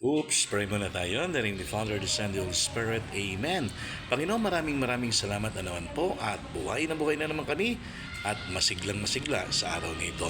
Oops, pray muna tayo. In the name of the Father, the Son, the Holy Spirit. Amen. Panginoon, maraming salamat na naman po at buhay na naman kami at masiglang masigla sa araw nito.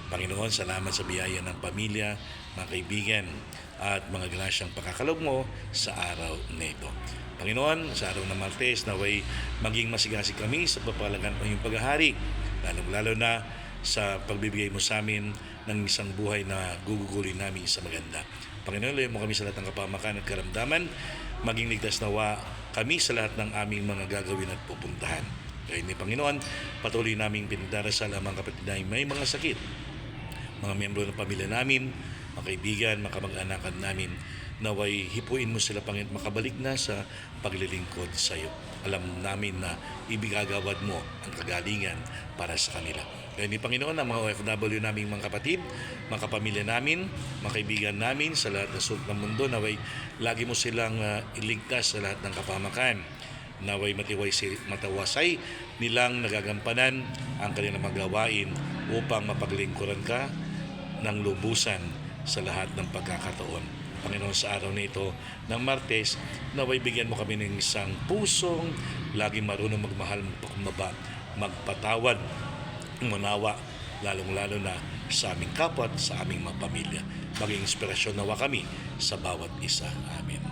Panginoon, salamat sa biyaya ng pamilya, mga kaibigan at mga grasyang pakakalob mo sa araw nito. Panginoon, sa araw ng Martes, naway maging masigasig kami sa papalagan mo yung paghahari, lalong-lalo na sa pagbibigay mo sa amin ng isang buhay na gugugulin namin sa maganda. Panginoon, layo mo kami sa lahat ng kapamakan at karamdaman, maging ligtas nawa kami sa lahat ng aming mga gagawin at pupuntahan. Kaya ni Panginoon, patuloy naming pinagdarasal ang mga kapatid na may mga sakit, mga miyembro ng pamilya namin, mga kaibigan, mga kamag-anakan namin, naway hipuin mo sila, Panginoon, makabalik na sa paglilingkod sa iyo. Alam namin na ibigagawad mo ang kagalingan para sa kanila. Kaya ni Panginoon, ang mga OFW naming mga kapatid, mga kapamilya namin, mga kaibigan namin sa lahat ng sulok ng mundo, naway lagi mo silang iligtas sa lahat ng kapamakan. Naway matawasay nilang nagagampanan ang kanilang magawain upang mapaglingkuran ka ng lubusan sa lahat ng pagkakataon. Panginoon, sa araw na ito ng Martes, naway bigyan mo kami ng isang pusong laging marunong magmahal, magpakumbaba, magpatawad, manawa, lalong-lalo na sa aming kapwa at sa aming mga pamilya. Maging inspirasyon nawa kami sa bawat isa. Amen.